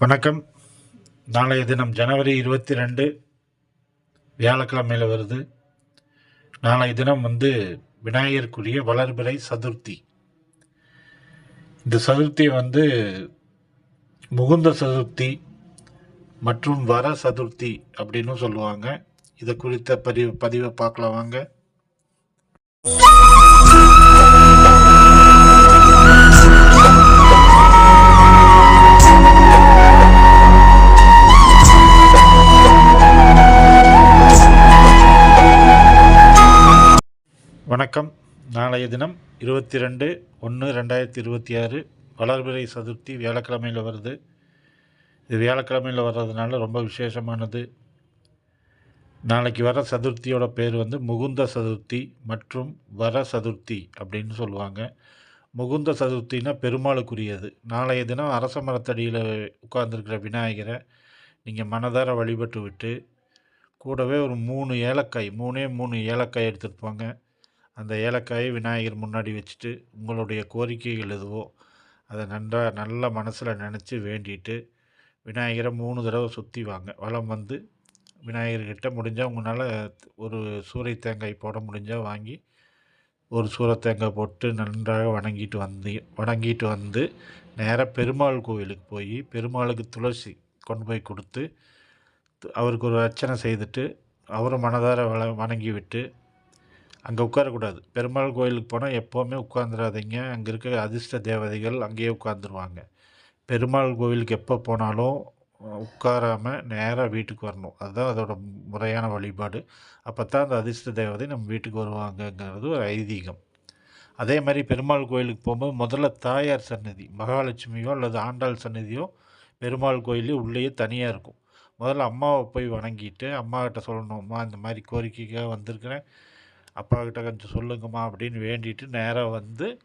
வணக்கம். நாளைய தினம் ஜனவரி 22 வியாழக்கிழமையில் வருது. நாளைய தினம் விநாயகருக்குரிய வளர்பிறை சதுர்த்தி. இந்த சதுர்த்தியை முகுந்த சதுர்த்தி மற்றும் வர சதுர்த்தி அப்படின்னு சொல்லுவாங்க. இதை குறித்த பதிவை பார்க்கலாம் வாங்க. வணக்கம். நாளைய தினம் 22/1/2026 வளர்பிறை சதுர்த்தி வியாழக்கிழமையில் வருது. இது வியாழக்கிழமையில் வர்றதுனால ரொம்ப விசேஷமானது. நாளைக்கு வர சதுர்த்தியோட பேர் முகுந்த சதுர்த்தி மற்றும் வர சதுர்த்தி அப்படின்னு சொல்லுவாங்க. முகுந்த சதுர்த்தினா பெருமாளுக்குரியது. நாளைய தினம் அரச மரத்தடியில் உட்கார்ந்துருக்கிற விநாயகரை நீங்கள் மனதார வழிபட்டு விட்டு கூடவே ஒரு 3 ஏலக்காய், 3 ஏலக்காய் எடுத்துருப்பாங்க. அந்த ஏலக்காயை விநாயகர் முன்னாடி வச்சுட்டு உங்களுடைய கோரிக்கைகள் எதுவோ அதை நல்ல மனசில் நினச்சி வேண்டிட்டு விநாயகரை 3 தடவை சுற்றி வாங்க. வலம் விநாயகர்கிட்ட முடிஞ்சால் உங்களால் ஒரு சூறை தேங்காய் போட முடிஞ்சால் வாங்கி ஒரு சூறை தேங்காய் போட்டு நன்றாக வணங்கிட்டு வந்து நேராக பெருமாள் கோவிலுக்கு போய் பெருமாளுக்கு துளசி கொண்டு போய் கொடுத்து அவருக்கு ஒரு அர்ச்சனை செய்துட்டு அவரை மனதார வணங்கி விட்டு அங்கே உட்காரக்கூடாது. பெருமாள் கோயிலுக்கு போனால் எப்போவுமே உட்காந்துடாதீங்க. அங்கே இருக்க அதிர்ஷ்ட தேவதைகள் அங்கேயே உட்காந்துருவாங்க. பெருமாள் கோவிலுக்கு எப்போ போனாலும் உட்காராமல் நேராக வீட்டுக்கு வரணும். அதுதான் அதோட முறையான வழிபாடு. அப்போ தான் அந்த அதிர்ஷ்ட தேவதை நம்ம வீட்டுக்கு வருவாங்கங்கிறது ஒரு ஐதீகம். அதே மாதிரி பெருமாள் கோயிலுக்கு போகும்போது முதல்ல தாயார் சன்னதி, மகாலட்சுமியோ அல்லது ஆண்டாள் சன்னதியோ பெருமாள் கோயிலே உள்ளேயே தனியாக இருக்கும். முதல்ல அம்மாவை போய் வணங்கிட்டு அம்மாக்கிட்ட சொல்லணும், அம்மா இந்த மாதிரி கோரிக்கைக்காக வந்திருக்கிறேன், அப்பாக்கிட்ட கொஞ்சம் சொல்லுங்கம்மா அப்படின்னு வேண்டிட்டு நேராக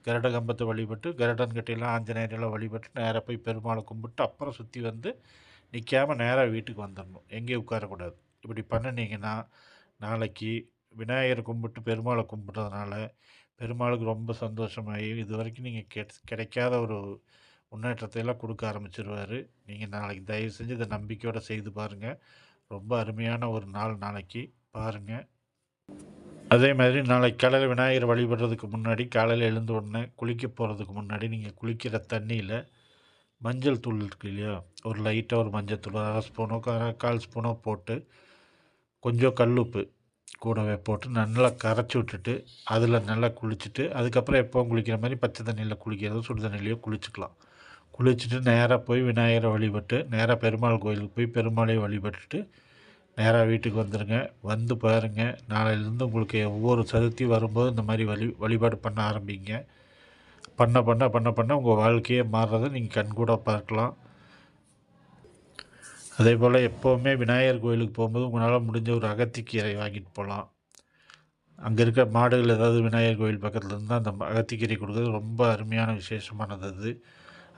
கருட கம்பத்தை வழிபட்டு கருடன்கிட்டையெல்லாம் ஆஞ்சநேயரெல்லாம் வழிபட்டு நேராக போய் பெருமாளை கும்பிட்டு அப்புறம் சுற்றி நிற்காமல் நேராக வீட்டுக்கு வந்துடணும். எங்கேயும் உட்காரக்கூடாது. இப்படி பண்ணினீங்கன்னா நாளைக்கு விநாயகரை கும்பிட்டு பெருமாளை கும்பிட்றதுனால பெருமாளுக்கு ரொம்ப சந்தோஷமாகி இது வரைக்கும் நீங்கள் கிடைக்காத ஒரு முன்னேற்றத்தை எல்லாம் கொடுக்க ஆரம்பிச்சிருவார். நீங்கள் நாளைக்கு தயவு செஞ்சு இதை நம்பிக்கையோடு செய்து பாருங்கள். ரொம்ப அருமையான ஒரு நாள் நாளைக்கு பாருங்கள். அதே மாதிரி நாளைக்கு காலையில் விநாயகர் வழிபடுறதுக்கு முன்னாடி காலையில் எழுந்த உடனே குளிக்க போகிறதுக்கு முன்னாடி நீங்கள் குளிக்கிற தண்ணியில் மஞ்சள் தூள் இருக்கு இல்லையா, ஒரு லைட்டாக ஒரு மஞ்சள் தூள் 1/2 ஸ்பூனோ 1/4 ஸ்பூனோ போட்டு கொஞ்சம் கல்லுப்பு கூடவே போட்டு நல்லா கரைச்சி விட்டுட்டு அதில் நல்லா குளிச்சுட்டு அதுக்கப்புறம் எப்போவும் குளிக்கிற மாதிரி பச்சை தண்ணியில் குளிக்கிறதோ சுடு தண்ணியிலையோ குளிச்சுக்கலாம். குளிச்சுட்டு நேராக போய் விநாயகரை வழிபட்டு நேராக பெருமாள் கோயிலுக்கு போய் பெருமாளையும் வழிபட்டுட்டு நேராக வீட்டுக்கு வந்துடுங்க. பாருங்கள். நாளையிலேருந்து உங்களுக்கு ஒவ்வொரு சதுர்த்தி வரும்போது இந்த மாதிரி வழிபாடு பண்ண ஆரம்பிங்க. பண்ண உங்கள் வாழ்க்கையே மாறுறதை நீங்கள் கண்கூட பார்க்கலாம். அதே போல் எப்போவுமே விநாயகர் கோயிலுக்கு போகும்போது உங்களால் முடிஞ்ச ஒரு அகத்திக்கீரை வாங்கிட்டு போகலாம். அங்கே இருக்க மாடுகள் ஏதாவது விநாயகர் கோயில் பக்கத்தில் இருந்தால் அந்த அகத்திக்கீரை கொடுக்குறது ரொம்ப அருமையான விசேஷமானது அது.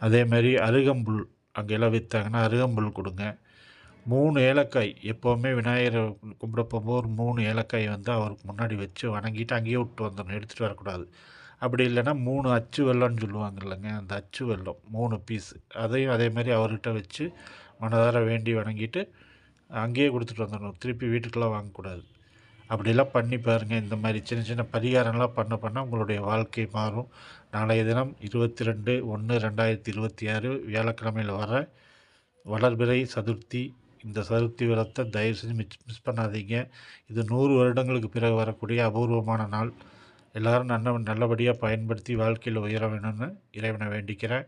அதேமாதிரி அருகம்புல் அங்கெல்லாம் விற்றாங்கன்னா அருகம்புல் கொடுங்க. 3 ஏலக்காய் எப்போவுமே விநாயகரை கும்பிட போகும்போது ஒரு 3 ஏலக்காய் அவருக்கு முன்னாடி வச்சு வணங்கிட்டு அங்கேயே விட்டு வந்துடணும், எடுத்துகிட்டு வரக்கூடாது. அப்படி இல்லைன்னா 3 அச்சு வெல்லம்னு சொல்லுவாங்க இல்லைங்க, அந்த அச்சு வெல்லம் 3 பீஸு அதையும் அதே மாதிரி அவர்கிட்ட வச்சு மனதார வேண்டி வணங்கிட்டு அங்கேயே கொடுத்துட்டு வந்துடணும். திருப்பி வீட்டுக்கெல்லாம் வாங்கக்கூடாது. அப்படிலாம் பண்ணி பாருங்கள். இந்த மாதிரி சின்ன சின்ன பரிகாரம்லாம் பண்ண உங்களுடைய வாழ்க்கை மாறும். நாளைய தினம் 22/1/2026 வியாழக்கிழமையில் வர வளர்பிறை சதுர்த்தி. இந்த சதுர்த்தி விரதத்தை தயவு செஞ்சு மிஸ் பண்ணாதீங்க. இது 100 வருடங்களுக்கு பிறகு வரக்கூடிய அபூர்வமான நாள். எல்லோரும் நல்லபடியாக பயன்படுத்தி வாழ்க்கையில் உயர வேணும்னு இறைவனை வேண்டிக்கிறேன்.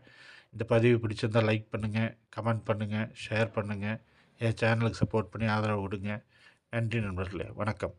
இந்த பதிவு பிடிச்சிருந்தால் லைக் பண்ணுங்கள், கமெண்ட் பண்ணுங்கள், ஷேர் பண்ணுங்கள். என் சேனலுக்கு சப்போர்ட் பண்ணி ஆதரவு கொடுங்க. நன்றி நண்பர்களே. வணக்கம்.